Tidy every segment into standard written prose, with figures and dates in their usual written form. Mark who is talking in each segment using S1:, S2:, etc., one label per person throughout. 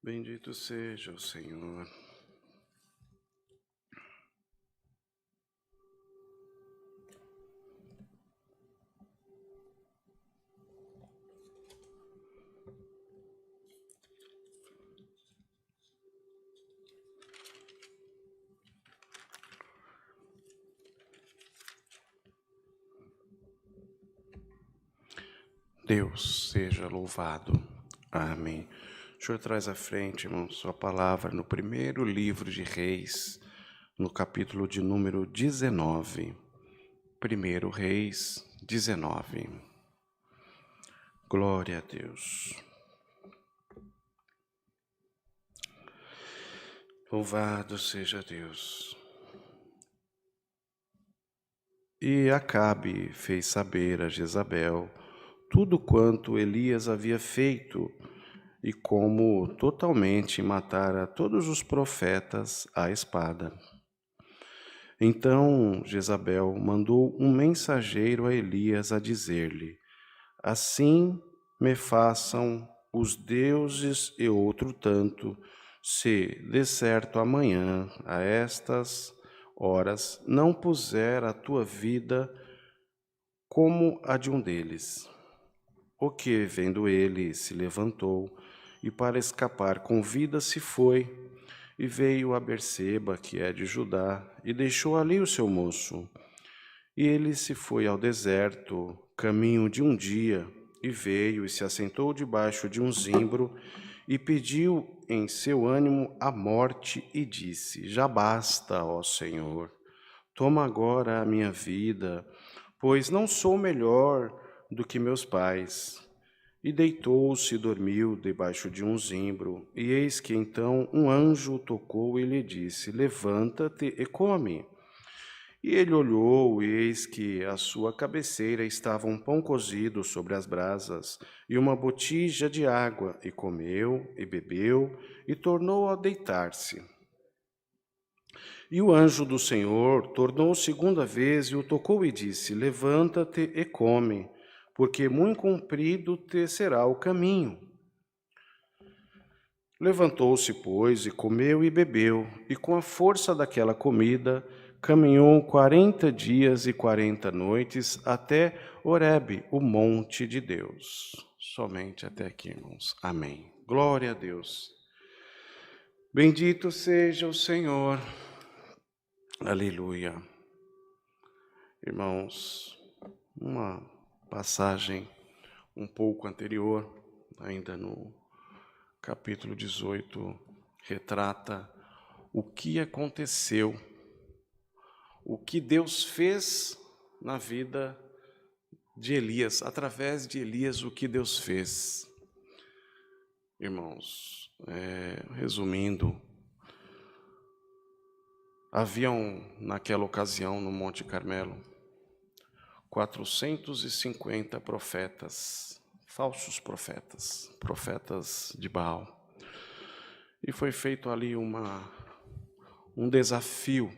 S1: Bendito seja o Senhor. Deus seja louvado. Amém. O Senhor traz à frente, irmão, sua palavra no primeiro livro de Reis, no capítulo de número 19. Primeiro Reis 19. Glória a Deus. Louvado seja Deus. E Acabe fez saber a Jezabel tudo quanto Elias havia feito e como totalmente matara todos os profetas à espada. Então Jezabel mandou um mensageiro a Elias a dizer-lhe: assim me façam os deuses e outro tanto, se, de certo, amanhã, a estas horas, não puser a tua vida como a de um deles. O que, vendo ele, se levantou, e para escapar com vida se foi, e veio a Berseba, que é de Judá, e deixou ali o seu moço. E ele se foi ao deserto, caminho de um dia, e veio e se assentou debaixo de um zimbro, e pediu em seu ânimo a morte, e disse: já basta, ó Senhor, toma agora a minha vida, pois não sou melhor do que meus pais. E deitou-se e dormiu debaixo de um zimbro. E eis que então um anjo o tocou e lhe disse: levanta-te e come. E ele olhou, e eis que à sua cabeceira estava um pão cozido sobre as brasas e uma botija de água. E comeu e bebeu e tornou a deitar-se. E o anjo do Senhor tornou segunda vez e o tocou e disse: levanta-te e come, porque muito comprido te será o caminho. Levantou-se, pois, e comeu e bebeu, e com a força daquela comida caminhou 40 dias e 40 noites até Horebe, o monte de Deus. Somente até aqui, irmãos. Amém. Glória a Deus. Bendito seja o Senhor. Aleluia. Irmãos, uma passagem um pouco anterior, ainda no capítulo 18, retrata o que aconteceu, o que Deus fez na vida de Elias, através de Elias, o que Deus fez. Irmãos, resumindo, haviam naquela ocasião no Monte Carmelo 450 profetas, falsos profetas, profetas de Baal. E foi feito ali um desafio,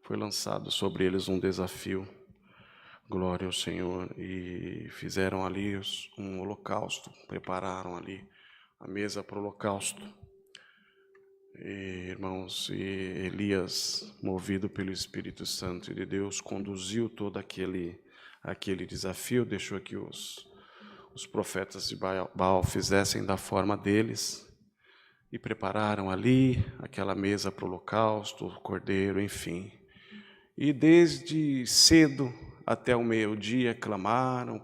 S1: foi lançado sobre eles um desafio, glória ao Senhor, e fizeram ali um holocausto, prepararam ali a mesa para o holocausto. E, irmãos, e Elias, movido pelo Espírito Santo de Deus, conduziu todo aquele desafio, deixou que os profetas de Baal fizessem da forma deles, e prepararam ali aquela mesa para o holocausto, o cordeiro, enfim. E desde cedo até o meio-dia clamaram,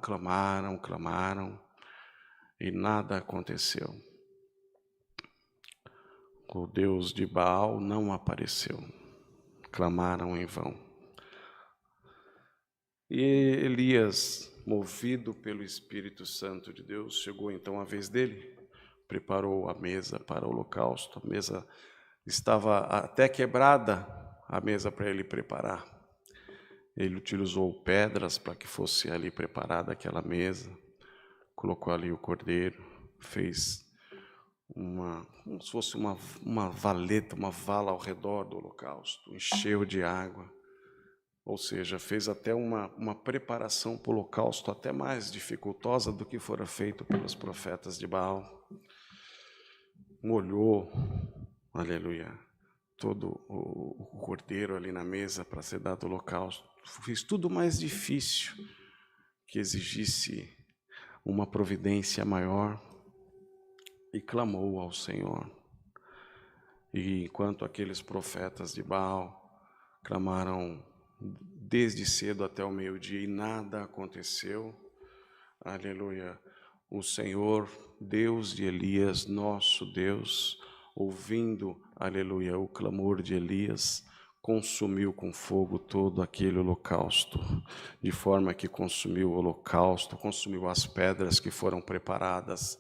S1: e nada aconteceu. O Deus de Baal não apareceu. Clamaram em vão. E Elias, movido pelo Espírito Santo de Deus, chegou então a vez dele, preparou a mesa para o holocausto. A mesa estava até quebrada, a mesa para ele preparar. Ele utilizou pedras para que fosse ali preparada aquela mesa, colocou ali o cordeiro, fez como se fosse uma valeta, uma vala ao redor do holocausto, encheu de água, ou seja, fez até uma preparação para o holocausto até mais dificultosa do que fora feito pelos profetas de Baal. molhou, aleluia, todo o cordeiro ali na mesa para ser dado o holocausto. Fez tudo mais difícil, que exigisse uma providência maior, e clamou ao Senhor. E enquanto aqueles profetas de Baal clamaram desde cedo até o meio-dia e nada aconteceu, aleluia, o Senhor, Deus de Elias, nosso Deus, ouvindo, aleluia, o clamor de Elias, consumiu com fogo todo aquele holocausto, de forma que consumiu o holocausto, consumiu as pedras que foram preparadas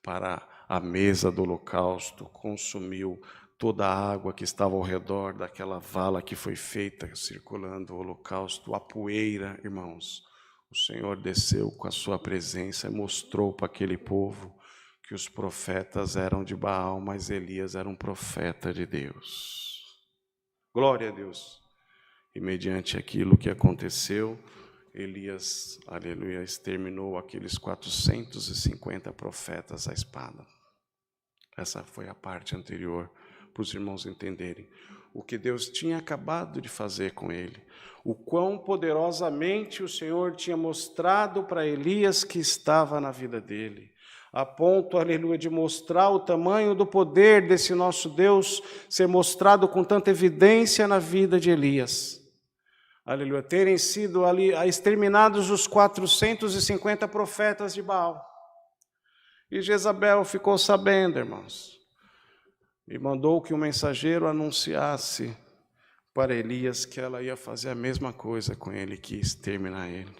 S1: para a mesa do holocausto, consumiu toda a água que estava ao redor daquela vala que foi feita circulando o holocausto, a poeira, irmãos. O Senhor desceu com a sua presença e mostrou para aquele povo que os profetas eram de Baal, mas Elias era um profeta de Deus. Glória a Deus. E mediante aquilo que aconteceu, Elias, aleluia, exterminou aqueles 450 profetas à espada. Essa foi a parte anterior, para os irmãos entenderem o que Deus tinha acabado de fazer com ele, o quão poderosamente o Senhor tinha mostrado para Elias que estava na vida dele, a ponto, aleluia, de mostrar o tamanho do poder desse nosso Deus ser mostrado com tanta evidência na vida de Elias. Aleluia, terem sido ali exterminados os 450 profetas de Baal. E Jezabel ficou sabendo, irmãos, e mandou que um mensageiro anunciasse para Elias que ela ia fazer a mesma coisa com ele, que ia exterminar ele.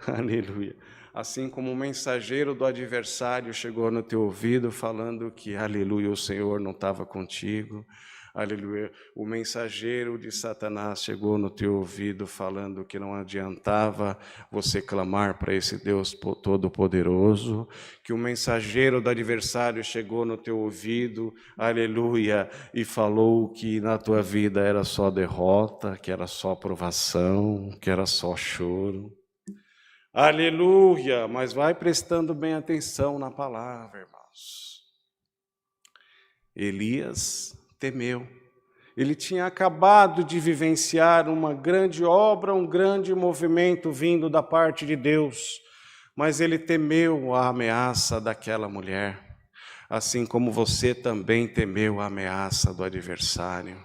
S1: Aleluia. Assim como o mensageiro do adversário chegou no teu ouvido falando que, aleluia, o Senhor não estava contigo. Aleluia, o mensageiro de Satanás chegou no teu ouvido falando que não adiantava você clamar para esse Deus Todo-Poderoso, que o mensageiro do adversário chegou no teu ouvido, aleluia, e falou que na tua vida era só derrota, que era só provação, que era só choro. Aleluia, mas vai prestando bem atenção na palavra, irmãos. Elias temeu. Ele tinha acabado de vivenciar uma grande obra, um grande movimento vindo da parte de Deus, mas ele temeu a ameaça daquela mulher, assim como você também temeu a ameaça do adversário.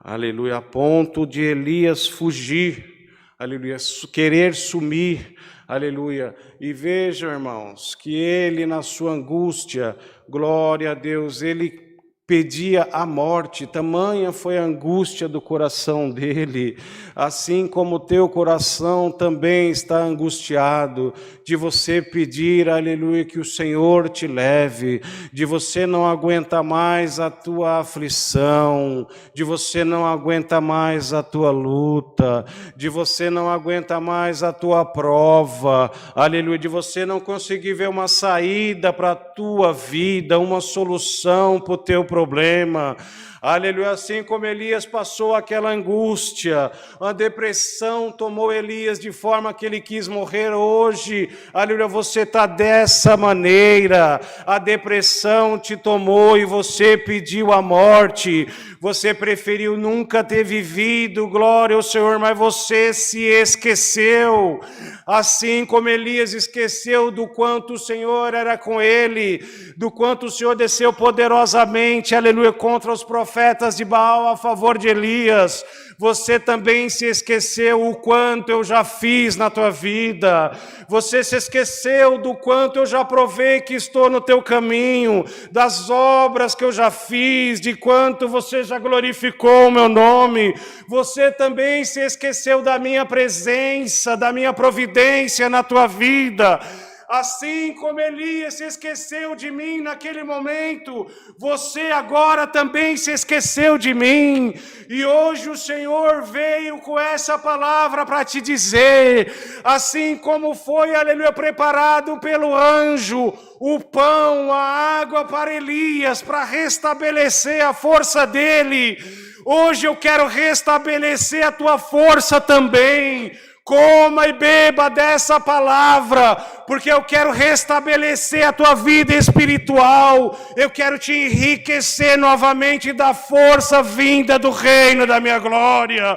S1: Aleluia, a ponto de Elias fugir, aleluia, querer sumir, aleluia. E vejam, irmãos, que ele na sua angústia, glória a Deus, ele pedia a morte, tamanha foi a angústia do coração dele, assim como o teu coração também está angustiado, de você pedir, aleluia, que o Senhor te leve, de você não aguenta mais a tua aflição, de você não aguenta mais a tua luta, de você não aguenta mais a tua prova, aleluia, de você não conseguir ver uma saída para a tua vida, uma solução para o teu problema. Aleluia, assim como Elias passou aquela angústia, a depressão tomou Elias de forma que ele quis morrer. Hoje, aleluia, você está dessa maneira, a depressão te tomou e você pediu a morte, você preferiu nunca ter vivido, glória ao Senhor, mas você se esqueceu, assim como Elias esqueceu do quanto o Senhor era com ele, do quanto o Senhor desceu poderosamente, aleluia, contra os profetas de Baal a favor de Elias. Você também se esqueceu o quanto eu já fiz na tua vida. Você se esqueceu do quanto eu já provei que estou no teu caminho, das obras que eu já fiz, de quanto você já glorificou o meu nome. Você também se esqueceu da minha presença, da minha providência na tua vida. Assim como Elias se esqueceu de mim naquele momento, você agora também se esqueceu de mim. E hoje o Senhor veio com essa palavra para te dizer, assim como foi, aleluia, preparado pelo anjo, o pão, a água para Elias, para restabelecer a força dele. Hoje eu quero restabelecer a tua força também, Coma e beba dessa palavra, porque eu quero restabelecer a tua vida espiritual. Eu quero te enriquecer novamente da força vinda do reino da minha glória.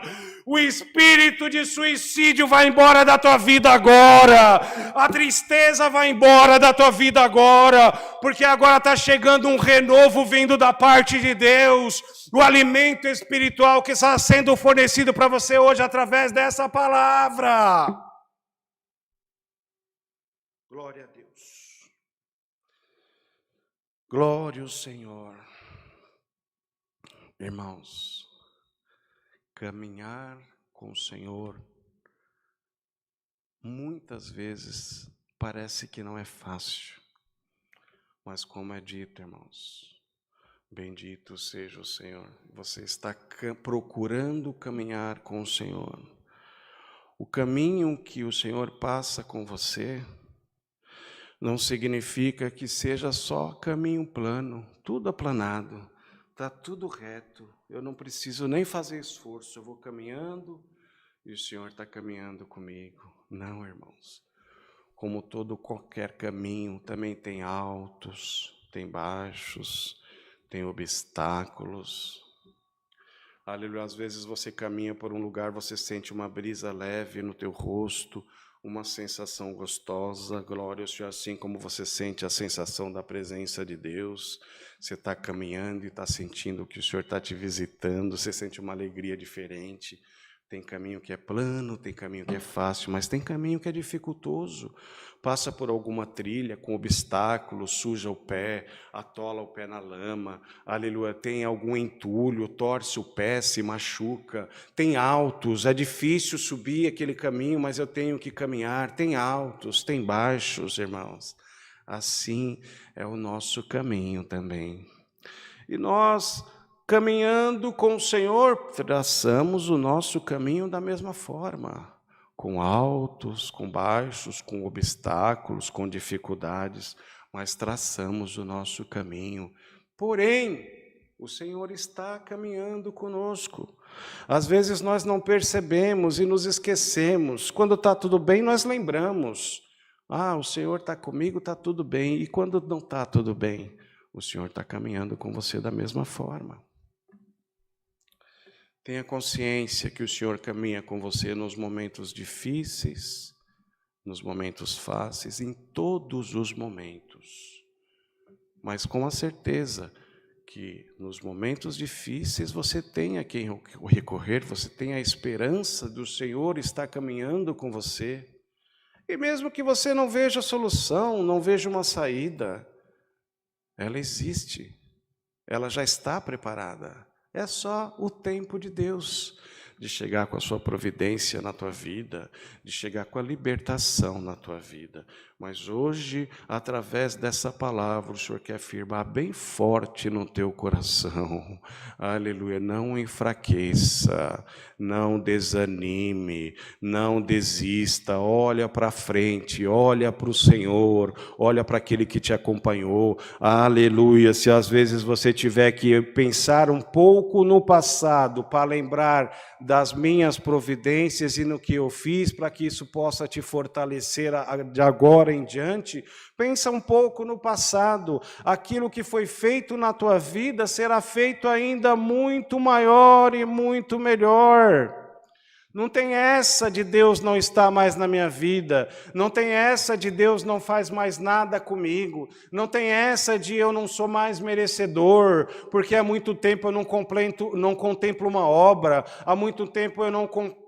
S1: O espírito de suicídio vai embora da tua vida agora. A tristeza vai embora da tua vida agora. Porque agora está chegando um renovo vindo da parte de Deus. O alimento espiritual que está sendo fornecido para você hoje através dessa palavra. Glória a Deus. Glória ao Senhor. Irmãos, caminhar com o Senhor, muitas vezes parece que não é fácil, mas como é dito, irmãos, bendito seja o Senhor. Você está procurando caminhar com o Senhor. O caminho que o Senhor passa com você não significa que seja só caminho plano, tudo aplanado. Está tudo reto, eu não preciso nem fazer esforço, eu vou caminhando e o Senhor está caminhando comigo. Não, irmãos, como qualquer caminho, também tem altos, tem baixos, tem obstáculos. Aleluia, às vezes você caminha por um lugar, você sente uma brisa leve no teu rosto, uma sensação gostosa, glória ao Senhor, assim como você sente a sensação da presença de Deus. Você está caminhando e está sentindo que o Senhor está te visitando, você sente uma alegria diferente. Tem caminho que é plano, tem caminho que é fácil, mas tem caminho que é dificultoso. Passa por alguma trilha com obstáculos, suja o pé, atola o pé na lama, aleluia, tem algum entulho, torce o pé, se machuca. Tem altos, é difícil subir aquele caminho, mas eu tenho que caminhar. Tem altos, tem baixos, irmãos. Assim é o nosso caminho também. E nós, caminhando com o Senhor, traçamos o nosso caminho da mesma forma, com altos, com baixos, com obstáculos, com dificuldades, mas traçamos o nosso caminho. Porém, o Senhor está caminhando conosco. Às vezes nós não percebemos e nos esquecemos. Quando está tudo bem, nós lembramos. O Senhor está comigo, está tudo bem. E quando não está tudo bem, o Senhor está caminhando com você da mesma forma. Tenha consciência que o Senhor caminha com você nos momentos difíceis, nos momentos fáceis, em todos os momentos. Mas com a certeza que nos momentos difíceis você tem a quem recorrer, você tem a esperança do Senhor estar caminhando com você. E mesmo que você não veja solução, não veja uma saída, ela existe, ela já está preparada. É só o tempo de Deus, de chegar com a sua providência na tua vida, de chegar com a libertação na tua vida. Mas hoje, através dessa palavra, o Senhor quer afirmar bem forte no teu coração. Aleluia, não enfraqueça, não desanime, não desista. Olha para frente, olha para o Senhor, olha para aquele que te acompanhou. Aleluia, se às vezes você tiver que pensar um pouco no passado para lembrar das minhas providências e no que eu fiz para que isso possa te fortalecer de agora em diante, pensa um pouco no passado. Aquilo que foi feito na tua vida será feito ainda muito maior e muito melhor. Não tem essa de Deus não estar mais na minha vida, não tem essa de Deus não faz mais nada comigo, não tem essa de eu não sou mais merecedor, porque há muito tempo eu não contemplo uma obra, há muito tempo eu não contemplo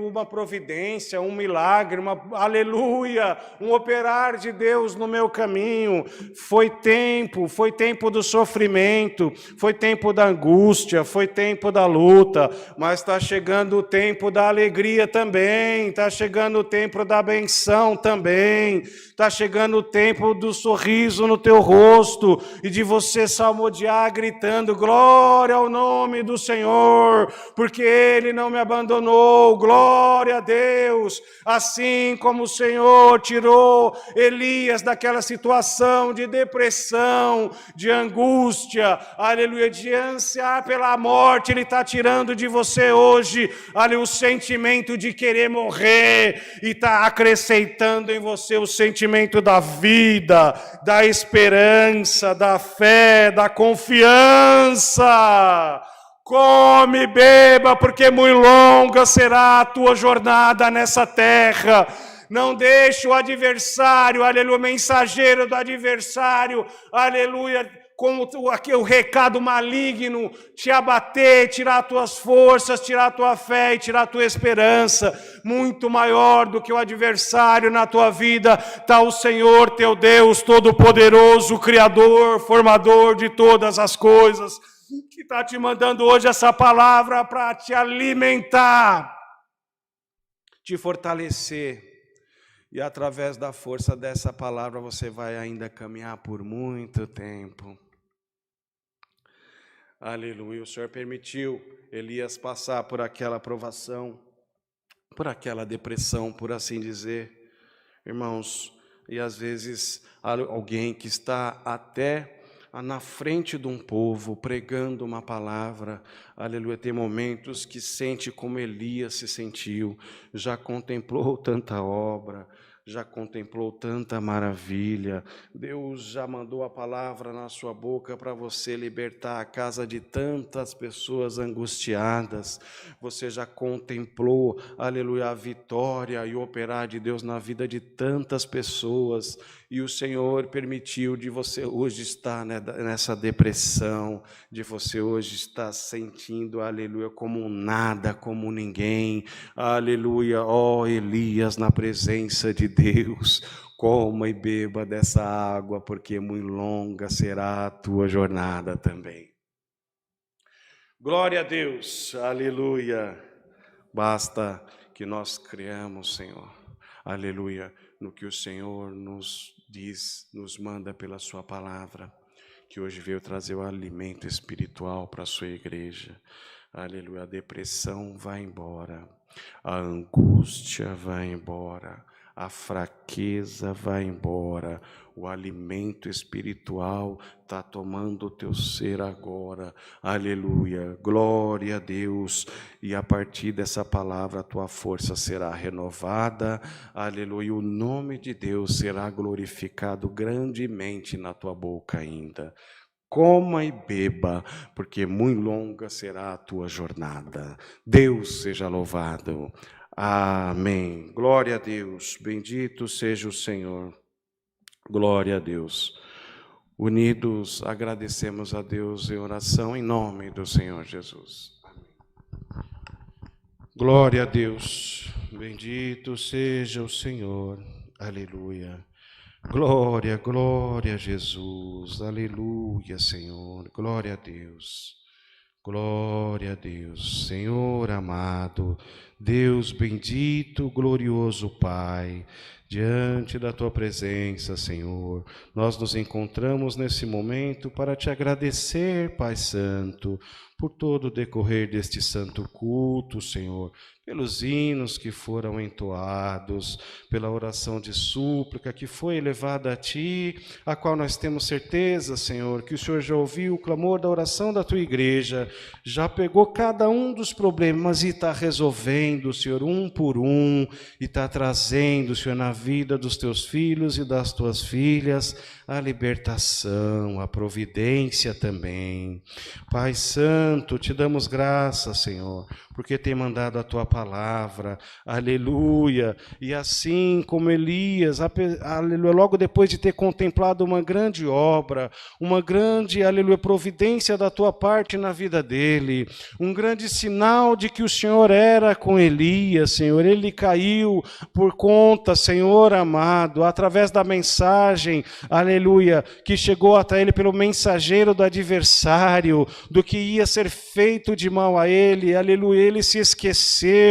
S1: uma providência, um milagre, aleluia, um operar de Deus no meu caminho. Foi tempo do sofrimento, foi tempo da angústia, foi tempo da luta, mas está chegando o tempo da alegria também, está chegando o tempo da benção também, está chegando o tempo do sorriso no teu rosto e de você salmodiar gritando glória ao nome do Senhor, porque Ele não me abandonou. Oh, glória a Deus! Assim como o Senhor tirou Elias daquela situação de depressão, de angústia, aleluia, de ansiar pela morte, Ele está tirando de você hoje, aleluia, o sentimento de querer morrer e está acrescentando em você o sentimento da vida, da esperança, da fé, da confiança. Come e beba, porque muito longa será a tua jornada nessa terra. Não deixe o adversário, aleluia, o mensageiro do adversário, aleluia, com o recado maligno, te abater, tirar as tuas forças, tirar a tua fé e tirar a tua esperança. Muito maior do que o adversário na tua vida está o Senhor teu Deus Todo-Poderoso, Criador, Formador de todas as coisas, que está te mandando hoje essa palavra para te alimentar, te fortalecer. E através da força dessa palavra você vai ainda caminhar por muito tempo. Aleluia. O Senhor permitiu Elias passar por aquela provação, por aquela depressão, por assim dizer. Irmãos, e às vezes alguém que está até na frente de um povo, pregando uma palavra, aleluia, tem momentos que sente como Elias se sentiu, já contemplou tanta obra, já contemplou tanta maravilha, Deus já mandou a palavra na sua boca para você libertar a casa de tantas pessoas angustiadas, você já contemplou, aleluia, a vitória e o operar de Deus na vida de tantas pessoas, e o Senhor permitiu de você hoje estar nessa depressão, de você hoje estar sentindo, aleluia, como nada, como ninguém, aleluia, ó Elias, na presença de Deus, coma e beba dessa água, porque muito longa será a tua jornada também. Glória a Deus, aleluia, basta que nós creamos, Senhor, aleluia, no que o Senhor nos diz, nos manda pela sua palavra, que hoje veio trazer o alimento espiritual para a sua igreja. Aleluia, a depressão vai embora, a angústia vai embora, a fraqueza vai embora, o alimento espiritual está tomando o teu ser agora, aleluia, glória a Deus, e a partir dessa palavra a tua força será renovada, aleluia, o nome de Deus será glorificado grandemente na tua boca ainda. Coma e beba, porque muito longa será a tua jornada. Deus seja louvado. Amém. Glória a Deus. Bendito seja o Senhor. Glória a Deus. Unidos, agradecemos a Deus em oração em nome do Senhor Jesus. Amém. Glória a Deus. Bendito seja o Senhor. Aleluia. Glória, glória a Jesus, aleluia, Senhor, glória a Deus, glória a Deus, Senhor amado, Deus bendito, glorioso Pai, diante da Tua presença, Senhor, nós nos encontramos nesse momento para Te agradecer, Pai Santo, por todo o decorrer deste santo culto, Senhor, pelos hinos que foram entoados, pela oração de súplica que foi elevada a Ti, a qual nós temos certeza, Senhor, que o Senhor já ouviu o clamor da oração da Tua igreja, já pegou cada um dos problemas e está resolvendo, Senhor, um por um, e está trazendo, Senhor, na vida dos Teus filhos e das Tuas filhas, a libertação, a providência também. Pai Santo, Te damos graças, Senhor, porque tem mandado a Tua palavra, aleluia, e assim como Elias, aleluia, logo depois de ter contemplado uma grande obra, uma grande, aleluia, providência da Tua parte na vida dele, um grande sinal de que o Senhor era com Elias, Senhor, ele caiu por conta, Senhor amado, através da mensagem, aleluia, que chegou até ele pelo mensageiro do adversário, do que ia ser feito de mal a ele, aleluia, ele se esqueceu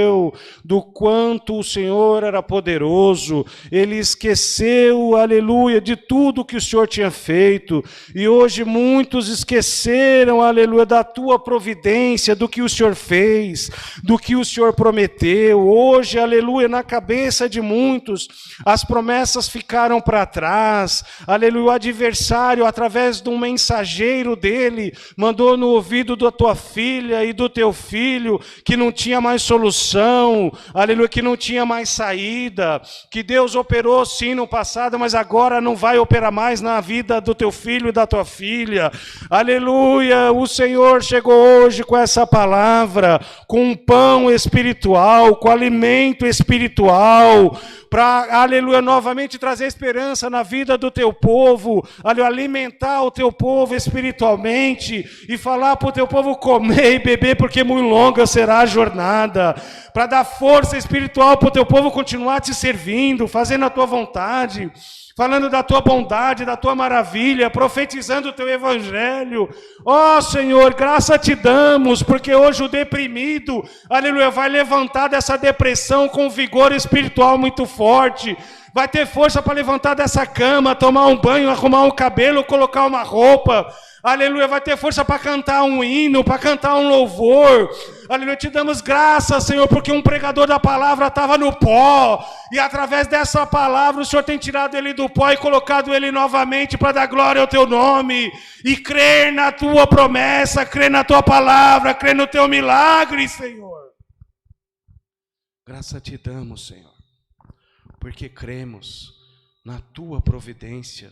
S1: do quanto o Senhor era poderoso, ele esqueceu, aleluia, de tudo que o Senhor tinha feito, e hoje muitos esqueceram, aleluia, da Tua providência, do que o Senhor fez, do que o Senhor prometeu, prometeu. Hoje, aleluia, na cabeça de muitos, as promessas ficaram para trás. Aleluia, o adversário, através de um mensageiro dele, mandou no ouvido da tua filha e do teu filho que não tinha mais solução, aleluia, que não tinha mais saída, que Deus operou sim no passado, mas agora não vai operar mais na vida do teu filho e da tua filha. Aleluia, o Senhor chegou hoje com essa palavra, com um pão espiritual, com alimento espiritual, para, aleluia, novamente trazer esperança na vida do teu povo, aleluia, alimentar o teu povo espiritualmente e falar para o teu povo comer e beber, porque muito longa será a jornada, para dar força espiritual para o teu povo continuar te servindo, fazendo a tua vontade, falando da tua bondade, da tua maravilha, profetizando o teu evangelho. Ó Senhor, graça te damos, porque hoje o deprimido, aleluia, vai levantar dessa depressão com vigor espiritual muito forte, vai ter força para levantar dessa cama, tomar um banho, arrumar um cabelo, colocar uma roupa, aleluia, vai ter força para cantar um hino, para cantar um louvor. Aleluia, te damos graças, Senhor, porque um pregador da palavra estava no pó, e através dessa palavra o Senhor tem tirado ele do pó e colocado ele novamente para dar glória ao teu nome, e crer na tua promessa, crer na tua palavra, crer no teu milagre, Senhor. Graça te damos, Senhor, porque cremos na tua providência,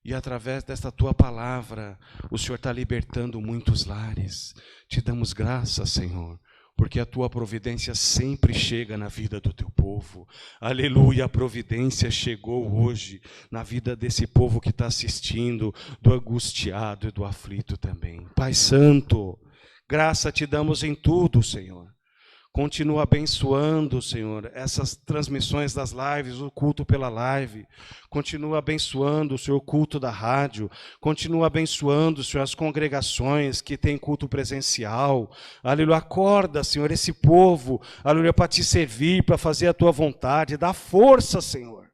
S1: e através desta tua palavra, o Senhor está libertando muitos lares. Te damos graças, Senhor, porque a tua providência sempre chega na vida do teu povo. Aleluia, a providência chegou hoje na vida desse povo que está assistindo, do angustiado e do aflito também. Pai Santo, graça te damos em tudo, Senhor. Continua abençoando, Senhor, essas transmissões das lives, o culto pela live. Continua abençoando, Senhor, o culto da rádio. Continua abençoando, Senhor, as congregações que têm culto presencial. Aleluia, acorda, Senhor, esse povo, aleluia, para te servir, para fazer a tua vontade. Dá força, Senhor,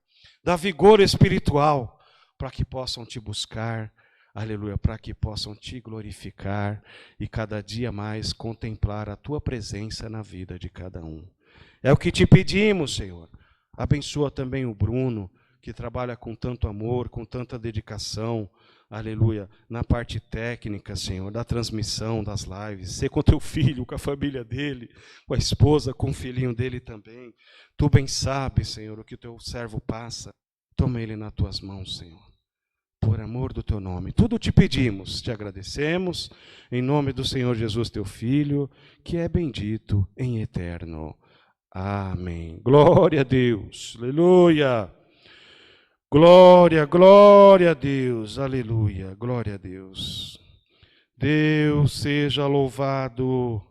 S1: dá vigor espiritual, para que possam te buscar. Aleluia, para que possam te glorificar e cada dia mais contemplar a tua presença na vida de cada um. É o que te pedimos, Senhor. Abençoa também o Bruno, que trabalha com tanto amor, com tanta dedicação, aleluia, na parte técnica, Senhor, da transmissão, das lives. Ser com teu filho, com a família dele, com a esposa, com o filhinho dele também. Tu bem sabes, Senhor, o que o teu servo passa. Toma ele nas tuas mãos, Senhor. Por amor do teu nome, tudo te pedimos, te agradecemos, em nome do Senhor Jesus, teu Filho, que é bendito em eterno. Amém. Glória a Deus, aleluia. Glória, glória a Deus, aleluia, glória a Deus. Deus seja louvado.